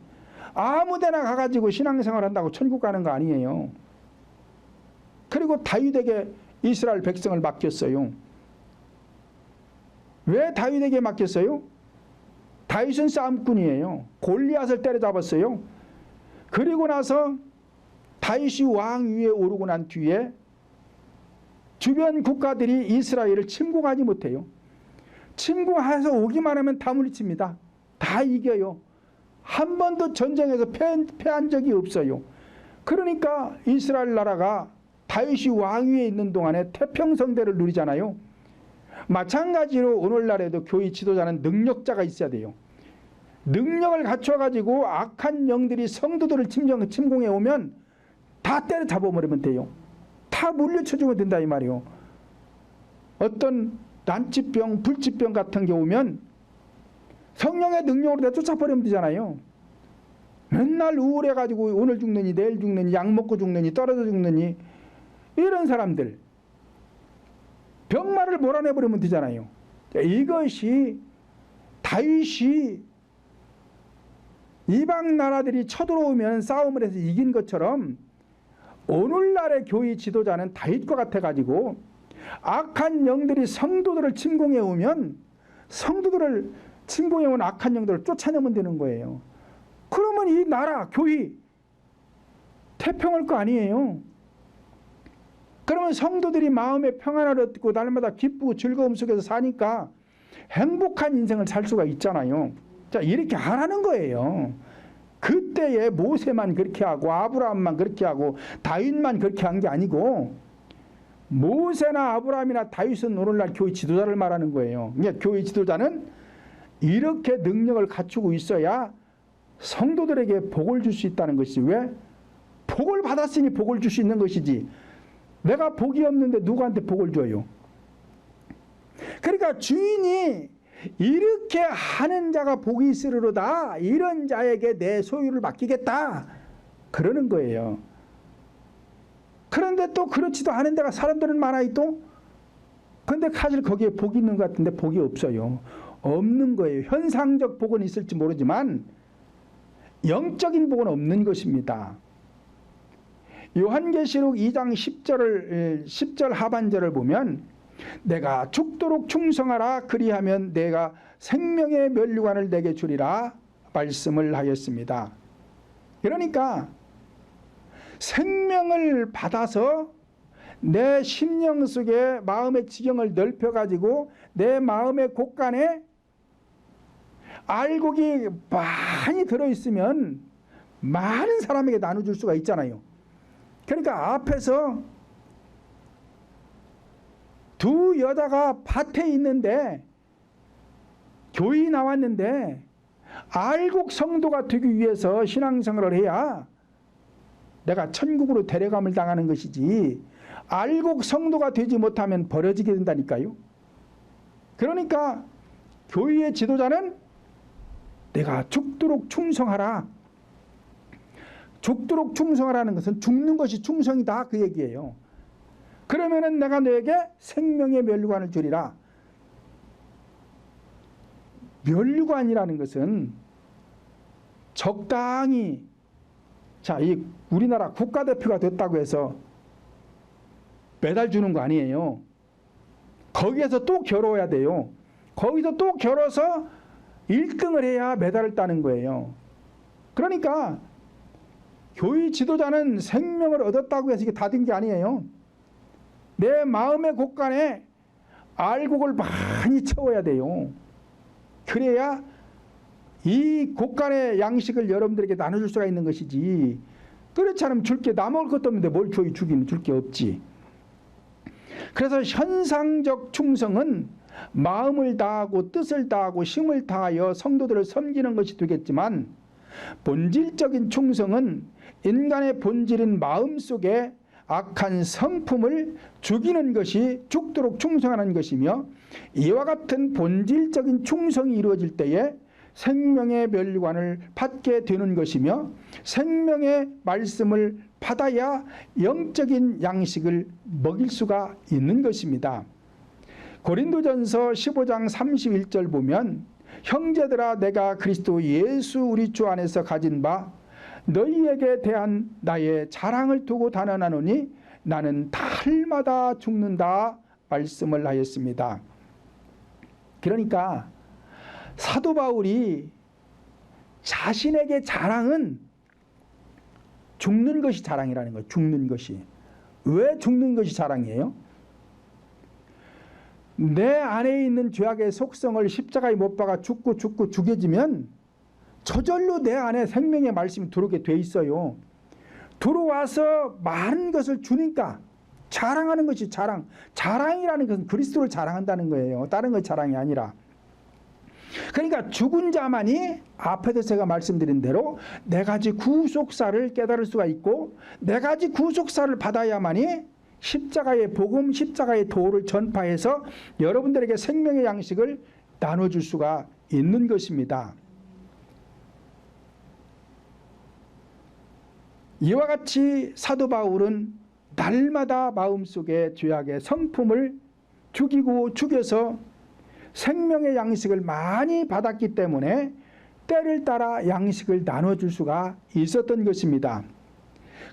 아무데나 가가지고 신앙생활 한다고 천국 가는 거 아니에요. 그리고 다윗에게 이스라엘 백성을 맡겼어요. 왜 다윗에게 맡겼어요? 다윗은 싸움꾼이에요. 골리앗을 때려잡았어요. 그리고 나서 다윗이 왕 위에 오르고 난 뒤에 주변 국가들이 이스라엘을 침공하지 못해요. 침공해서 오기만 하면 다 물리칩니다. 다 이겨요. 한 번도 전쟁에서 패한 적이 없어요. 그러니까 이스라엘 나라가 다윗이 왕위에 있는 동안에 태평성대를 누리잖아요. 마찬가지로 오늘날에도 교회 지도자는 능력자가 있어야 돼요. 능력을 갖춰가지고 악한 영들이 성도들을 침공해 오면 다 때려잡아버리면 돼요. 다 물리쳐주면 된다 이 말이요. 어떤 난치병, 불치병 같은 게 오면 성령의 능력으로 내쫓아버리면 되잖아요. 맨날 우울해가지고 오늘 죽느니 내일 죽느니 약 먹고 죽느니 떨어져 죽느니 이런 사람들 병마를 몰아내버리면 되잖아요. 이것이 다윗이 이방 나라들이 쳐들어오면 싸움을 해서 이긴 것처럼 오늘날의 교회 지도자는 다윗과 같아가지고 악한 영들이 성도들을 침공해 오면 성도들을 침공해 온 악한 영들을 쫓아내면 되는 거예요. 그러면 이 나라, 교회 태평할 거 아니에요. 그러면 성도들이 마음의 평안을 얻고 날마다 기쁘고 즐거움 속에서 사니까 행복한 인생을 살 수가 있잖아요. 자, 이렇게 하라는 거예요. 그때에 모세만 그렇게 하고 아브라함만 그렇게 하고 다윗만 그렇게 한 게 아니고 모세나 아브라함이나 다윗은 오늘날 교회 지도자를 말하는 거예요. 그러니까 교회 지도자는 이렇게 능력을 갖추고 있어야 성도들에게 복을 줄 수 있다는 것이지. 왜? 복을 받았으니 복을 줄 수 있는 것이지. 내가 복이 없는데 누구한테 복을 줘요? 그러니까 주인이 이렇게 하는 자가 복이 있으리로다. 이런 자에게 내 소유를 맡기겠다. 그러는 거예요. 그런데 또 그렇지도 않은 데가 사람들은 많아요 또. 그런데 사실 거기에 복이 있는 것 같은데 복이 없어요. 없는 거예요. 현상적 복은 있을지 모르지만 영적인 복은 없는 것입니다. 요한계시록 2장 10절 하반절을 보면 내가 죽도록 충성하라 그리하면 내가 생명의 면류관을 내게 주리라 말씀을 하였습니다. 그러니까 생명을 받아서 내 심령 속에 마음의 지경을 넓혀가지고 내 마음의 곳간에 알곡이 많이 들어있으면 많은 사람에게 나눠줄 수가 있잖아요. 그러니까 앞에서 두 여자가 밭에 있는데 교회 나왔는데 알곡 성도가 되기 위해서 신앙생활을 해야 내가 천국으로 데려감을 당하는 것이지 알곡 성도가 되지 못하면 버려지게 된다니까요. 그러니까 교회의 지도자는 내가 죽도록 충성하라. 죽도록 충성하라는 것은 죽는 것이 충성이다 그 얘기예요. 그러면은 내가 너에게 생명의 면류관을 주리라. 면류관이라는 것은 적당히 이 우리나라 국가대표가 됐다고 해서 메달 주는 거 아니에요. 거기에서 또 겨뤄야 돼요. 거기서 또 겨뤄서 1등을 해야 메달을 따는 거예요. 그러니까 교회 지도자는 생명을 얻었다고 해서 이게 다 된 게 아니에요. 내 마음의 곳간에 알곡을 많이 채워야 돼요. 그래야 이 곳간의 양식을 여러분들에게 나눠줄 수가 있는 것이지, 그렇지 않으면 줄게 나 먹을 것도 없는데 뭘 주기는 줄 게 없지. 그래서 현상적 충성은 마음을 다하고 뜻을 다하고 힘을 다하여 성도들을 섬기는 것이 되겠지만, 본질적인 충성은 인간의 본질인 마음속에 악한 성품을 죽이는 것이 죽도록 충성하는 것이며, 이와 같은 본질적인 충성이 이루어질 때에 생명의 멸관을 받게 되는 것이며, 생명의 말씀을 받아야 영적인 양식을 먹일 수가 있는 것입니다. 고린도전서 15장 31절 보면, 형제들아 내가 그리스도 예수 우리 주 안에서 가진 바 너희에게 대한 나의 자랑을 두고 단언하노니 나는 달마다 죽는다 말씀을 하였습니다. 그러니까 사도 바울이 자신에게 자랑은 죽는 것이 자랑이라는 거예요. 죽는 것이. 왜 죽는 것이 자랑이에요? 내 안에 있는 죄악의 속성을 십자가에 못 박아 죽고 죽여지면 저절로 내 안에 생명의 말씀이 들어오게 돼 있어요. 들어와서 많은 것을 주니까 자랑하는 것이 자랑. 자랑이라는 것은 그리스도를 자랑한다는 거예요. 다른 것 자랑이 아니라. 그러니까 죽은 자만이 앞에서 제가 말씀드린 대로 네 가지 구속사를 깨달을 수가 있고, 네 가지 구속사를 받아야만이 십자가의 복음, 십자가의 도를 전파해서 여러분들에게 생명의 양식을 나눠줄 수가 있는 것입니다. 이와 같이 사도 바울은 날마다 마음속에 죄악의 성품을 죽여서 생명의 양식을 많이 받았기 때문에 때를 따라 양식을 나눠줄 수가 있었던 것입니다.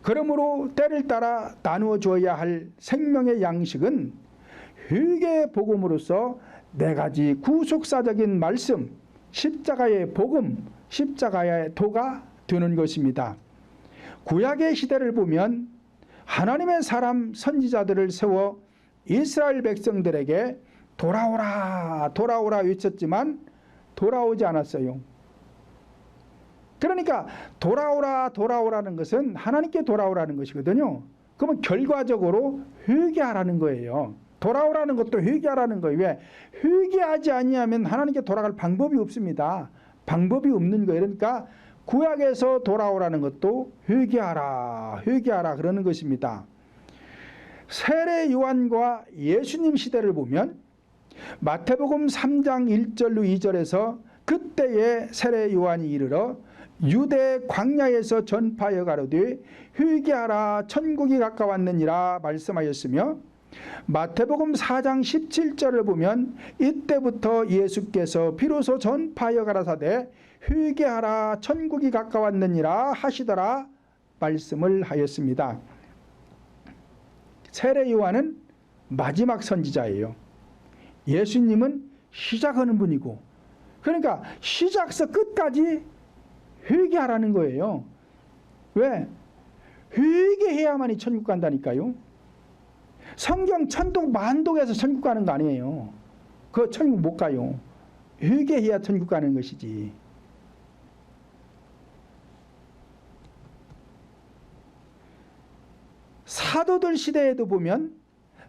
그러므로 때를 따라 나누어 줘야 할 생명의 양식은 회개의 복음으로서 네 가지 구속사적인 말씀, 십자가의 복음, 십자가의 도가 되는 것입니다. 구약의 시대를 보면 하나님의 사람 선지자들을 세워 이스라엘 백성들에게 돌아오라 돌아오라 외쳤지만 돌아오지 않았어요. 그러니까 돌아오라 돌아오라는 것은 하나님께 돌아오라는 것이거든요. 그러면 결과적으로 회개하라는 거예요. 돌아오라는 것도 회개하라는 거예요. 왜? 회개하지 아니하면 하나님께 돌아갈 방법이 없습니다. 방법이 없는 거예요. 그러니까 구약에서 돌아오라는 것도 회개하라 회개하라 그러는 것입니다. 세례 요한과 예수님 시대를 보면 마태복음 3장 1절로 2절에서 그때에 세례 요한이 이르러 유대 광야에서 전파하여 가로되 회개하라 천국이 가까웠느니라 말씀하였으며, 마태복음 4장 17절을 보면 이때부터 예수께서 비로소 전파하여 가라사대 회개하라 천국이 가까웠느니라 하시더라 말씀을 하였습니다. 세례 요한은 마지막 선지자예요. 예수님은 시작하는 분이고, 그러니까 시작서 끝까지 회개하라는 거예요. 왜? 회개해야만이 천국 간다니까요. 성경 천독 만독에서 천국 가는 거 아니에요. 그거 천국 못 가요. 회개해야 천국 가는 것이지. 사도들 시대에도 보면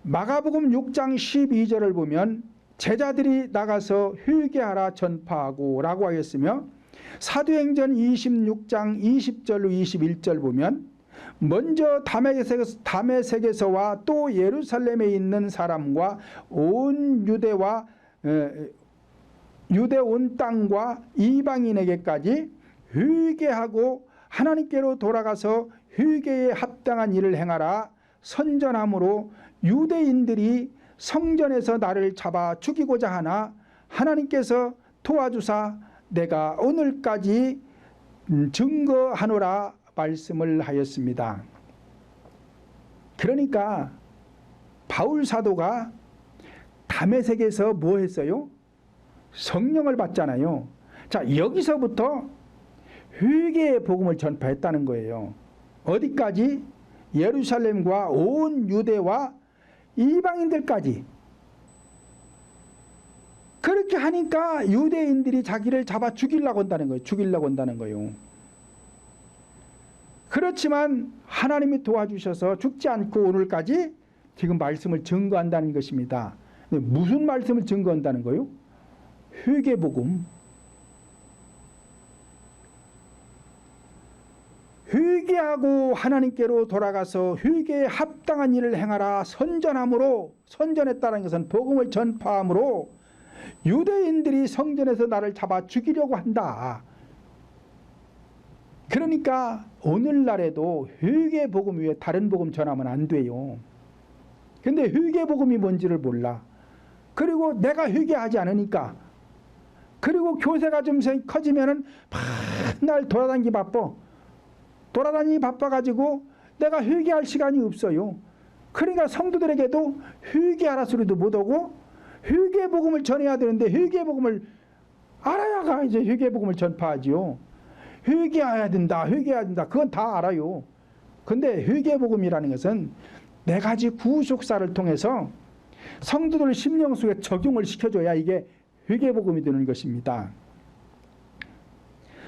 마가복음 6장 12절을 보면 제자들이 나가서 회개하라 전파하고 라고 하였으며, 사도행전 26장 20절로 21절 보면 먼저 다메섹에서와 또 예루살렘에 있는 사람과 온 유대 온 땅과 이방인에게까지 회개하고 하나님께로 돌아가서 회개에 합당한 일을 행하라 선전함으로 유대인들이 성전에서 나를 잡아 죽이고자 하나 하나님께서 도와주사 내가 오늘까지 증거하노라 말씀을 하였습니다. 그러니까 바울 사도가 다메섹에서 뭐 했어요? 성령을 받잖아요. 자, 여기서부터 회개의 복음을 전파했다는 거예요. 어디까지? 예루살렘과 온 유대와 이방인들까지. 그렇게 하니까 유대인들이 자기를 잡아 죽이려고 한다는 거예요. 죽이려고 한다는 거예요. 그렇지만 하나님이 도와주셔서 죽지 않고 오늘까지 지금 말씀을 증거한다는 것입니다. 무슨 말씀을 증거한다는 거예요? 회개복음. 회개하고 하나님께로 돌아가서 회개에 합당한 일을 행하라 선전함으로, 선전했다는 것은 복음을 전파함으로 유대인들이 성전에서 나를 잡아 죽이려고 한다. 그러니까 오늘날에도 회개복음 외에 다른 복음 전하면 안 돼요. 근데 회개복음이 뭔지를 몰라. 그리고 내가 회개하지 않으니까, 그리고 교세가 좀 커지면은 맨날 돌아다니기 바빠. 돌아다니기 바빠가지고 내가 회개할 시간이 없어요. 그러니까 성도들에게도 회개하라 소리도 못하고 회개복음을 전해야 되는데 회개복음을 알아야가 이제 회개복음을 전파하지요. 회개해야 된다, 회개해야 된다, 그건 다 알아요. 근데 회개복음이라는 것은 네 가지 구속사를 통해서 성도들 심령 속에 적용을 시켜줘야 이게 회개복음이 되는 것입니다.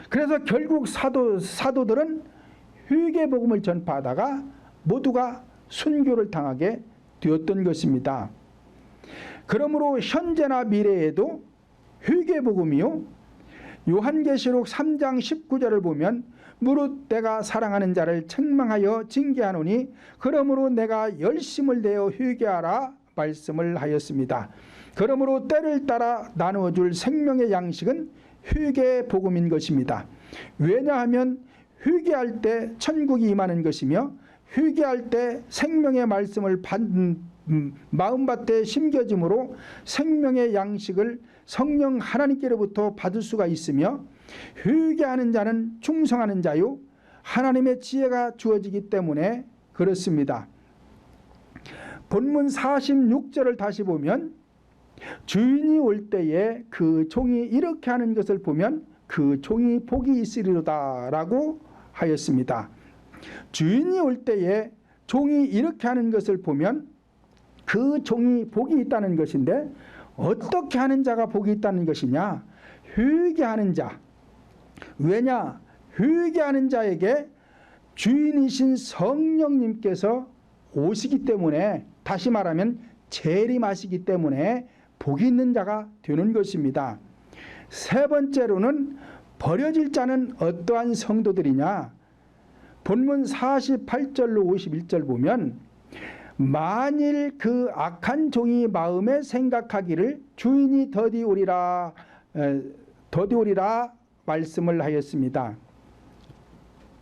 그래서 결국 사도들은 회개복음을 전파하다가 모두가 순교를 당하게 되었던 것입니다. 그러므로 현재나 미래에도 회개복음이요, 요한계시록 3장 19절을 보면 무릇 내가 사랑하는 자를 책망하여 징계하노니 그러므로 내가 열심을 내어 회개하라 말씀을 하였습니다. 그러므로 때를 따라 나누어줄 생명의 양식은 회개복음인 것입니다. 왜냐하면 회개할 때 천국이 임하는 것이며 회개할 때 생명의 말씀을 마음밭에 심겨짐으로 생명의 양식을 성령 하나님께로부터 받을 수가 있으며 회개하는 자는 충성하는 자요 하나님의 지혜가 주어지기 때문에 그렇습니다. 본문 46절을 다시 보면 주인이 올 때에 그 종이 이렇게 하는 것을 보면 그 종이 복이 있으리로다 라고 하였습니다. 주인이 올 때에 종이 이렇게 하는 것을 보면 그 종이 복이 있다는 것인데 어떻게 하는 자가 복이 있다는 것이냐? 회개하는 자. 왜냐? 회개하는 자에게 주인이신 성령님께서 오시기 때문에, 다시 말하면 재림하시기 때문에 복이 있는 자가 되는 것입니다. 세 번째로는 버려질 자는 어떠한 성도들이냐? 본문 48절로 51절 보면 만일 그 악한 종이 마음에 생각하기를 주인이 더디오리라 말씀을 하였습니다.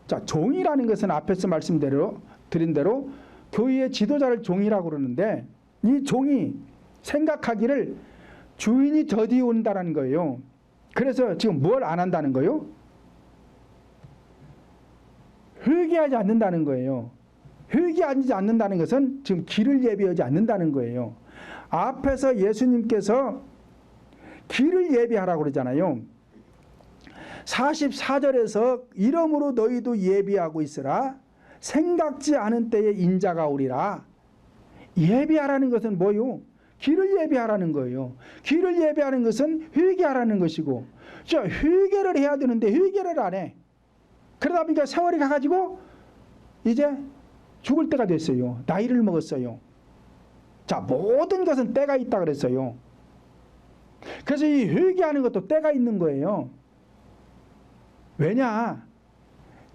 자, 종이라는 것은 앞에서 말씀드린 대로 교회의 지도자를 종이라고 그러는데 이 종이 생각하기를 주인이 더디온다는 거예요. 그래서 지금 뭘 안 한다는 거예요? 회개하지 않는다는 거예요. 회개하지 않는다는 것은 지금 길을 예비하지 않는다는 거예요. 앞에서 예수님께서 길을 예비하라고 그러잖아요. 44절에서 이러므로 너희도 예비하고 있으라 생각지 않은 때에 인자가 오리라. 예비하라는 것은 뭐요? 길을 예비하라는 거예요. 길을 예비하는 것은 회개하라는 것이고, 자, 회개를 해야 되는데 회개를 안 해. 그러다 보니까 세월이 가가지고 이제 죽을 때가 됐어요. 나이를 먹었어요. 자, 모든 것은 때가 있다 그랬어요. 그래서 이 회개하는 것도 때가 있는 거예요. 왜냐?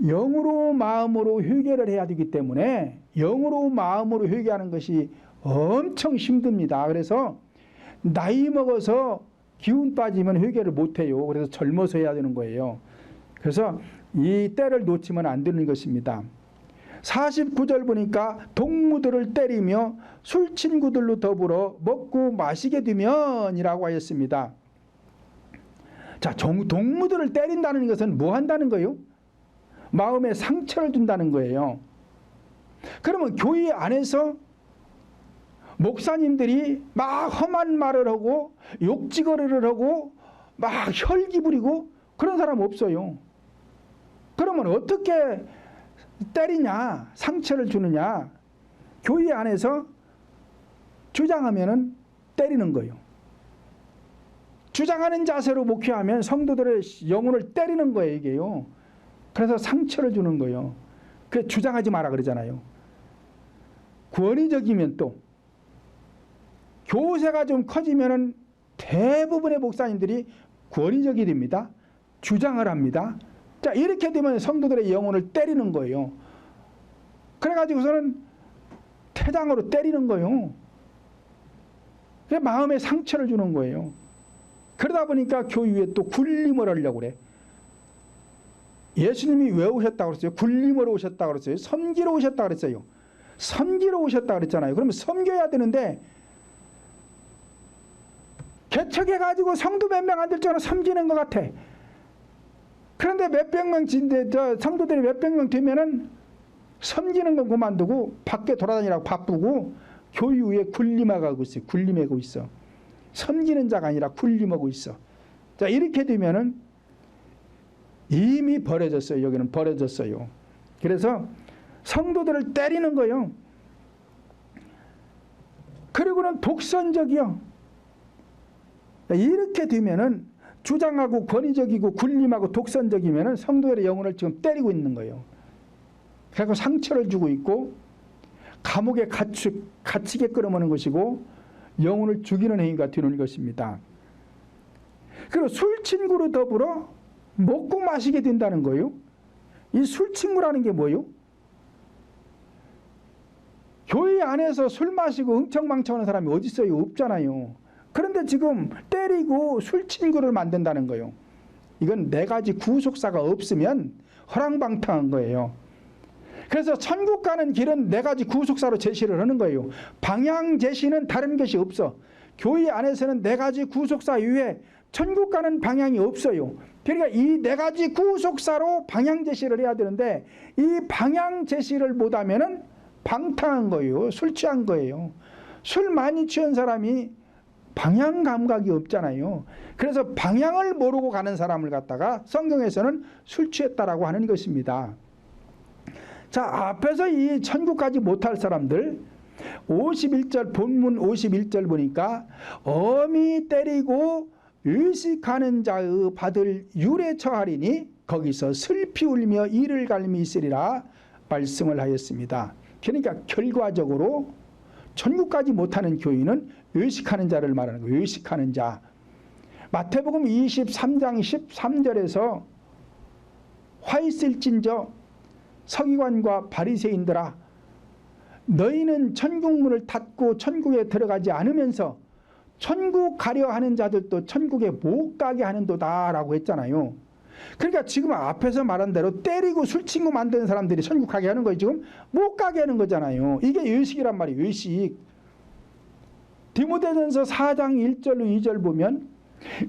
영으로 마음으로 회개를 해야 되기 때문에 영으로 마음으로 회개하는 것이 엄청 힘듭니다. 그래서 나이 먹어서 기운 빠지면 회개를 못해요. 그래서 젊어서 해야 되는 거예요. 그래서 이 때를 놓치면 안 되는 것입니다. 49절 보니까 동무들을 때리며 술 친구들로 더불어 먹고 마시게 되면 이라고 하였습니다. 자, 동무들을 때린다는 것은 뭐 한다는 거예요? 마음에 상처를 준다는 거예요. 그러면 교회 안에서 목사님들이 막 험한 말을 하고 욕지거리를 하고 막 혈기 부리고 그런 사람 없어요. 그러면 어떻게 때리냐, 상처를 주느냐? 교회 안에서 주장하면은 때리는 거예요. 주장하는 자세로 목회하면 성도들의 영혼을 때리는 거예요, 이게요. 그래서 상처를 주는 거예요. 그 주장하지 마라 그러잖아요. 권위적이면 또 교세가 좀 커지면은 대부분의 목사님들이 권위적이 됩니다. 주장을 합니다. 자, 이렇게 되면 성도들의 영혼을 때리는 거예요. 그래가지고서는 태장으로 때리는 거예요. 마음에 상처를 주는 거예요. 그러다 보니까 교회에 또 굴림을 하려고 그래. 예수님이 왜 오셨다고 그랬어요? 굴림으로 오셨다고 그랬어요? 섬기러 오셨다고 그랬어요. 섬기러 오셨다고 그랬잖아요. 그러면 섬겨야 되는데 개척해가지고 성도 몇 명 안 될 줄 알아 섬기는 것 같아. 그런데 몇백 명 성도들이 몇백 명 되면은 섬기는 건 그만두고 밖에 돌아다니라고 바쁘고 교회에 굴림하고 있어요. 굴림하고 있어. 섬기는 자가 아니라 굴림하고 있어. 자, 이렇게 되면은 이미 버려졌어요. 여기는 버려졌어요. 그래서 성도들을 때리는 거예요. 그리고는 독선적이요. 이렇게 되면은 주장하고 권위적이고 굴림하고 독선적이면은 성도들의 영혼을 지금 때리고 있는 거예요. 그래서 상처를 주고 있고 감옥에 갇히게 끌어모는 것이고 영혼을 죽이는 행위가 되는 것입니다. 그리고 술 친구로 더불어 먹고 마시게 된다는 거예요. 이 술 친구라는 게 뭐예요? 교회 안에서 술 마시고 흥청망청하는 사람이 어디 있어요? 없잖아요. 그런데 지금 때리고 술 친구를 만든다는 거예요. 이건 네 가지 구속사가 없으면 허랑방탕한 거예요. 그래서 천국 가는 길은 네 가지 구속사로 제시를 하는 거예요. 방향 제시는 다른 것이 없어. 교회 안에서는 네 가지 구속사 이외에 천국 가는 방향이 없어요. 그러니까 이 네 가지 구속사로 방향 제시를 해야 되는데 이 방향 제시를 못하면은 방탕한 거예요. 술 취한 거예요. 술 많이 취한 사람이 방향 감각이 없잖아요. 그래서 방향을 모르고 가는 사람을 갖다가 성경에서는 술 취했다라고 하는 것입니다. 자, 앞에서 이 천국까지 못할 사람들 51절 본문 51절 보니까 어미 때리고 의식하는 자의 받을 유래 처하리니 거기서 슬피 울며 이를 갈미 있으리라 말씀을 하였습니다. 그러니까 결과적으로 천국까지 못하는 교인은 의식하는 자를 말하는 거예요. 의식하는 자. 마태복음 23장 13절에서 화 있을진저 서기관과 바리새인들아 너희는 천국문을 닫고 천국에 들어가지 않으면서 천국 가려 하는 자들도 천국에 못 가게 하는도다 라고 했잖아요. 그러니까 지금 앞에서 말한 대로 때리고 술 친구 만드는 사람들이 천국 가게 하는 거예요. 지금 못 가게 하는 거잖아요. 이게 의식이란 말이에요. 의식. 디모데전서 4장 1절로 2절 보면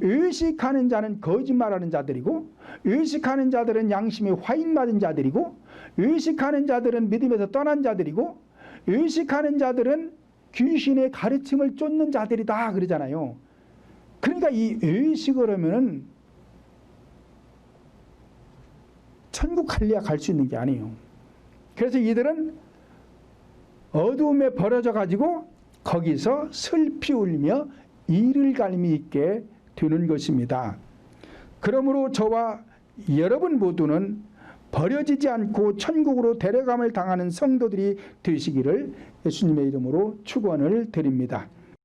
의식하는 자는 거짓말하는 자들이고 의식하는 자들은 양심에 화인맞은 자들이고 의식하는 자들은 믿음에서 떠난 자들이고 의식하는 자들은 귀신의 가르침을 쫓는 자들이다 그러잖아요. 그러니까 이 의식을 하면은 천국 갈래야 갈 수 있는 게 아니에요. 그래서 이들은 어두움에 버려져 가지고 거기서 슬피 울며 이를 갈미 있게 되는 것입니다. 그러므로 저와 여러분 모두는 버려지지 않고 천국으로 데려감을 당하는 성도들이 되시기를 예수님의 이름으로 축원을 드립니다.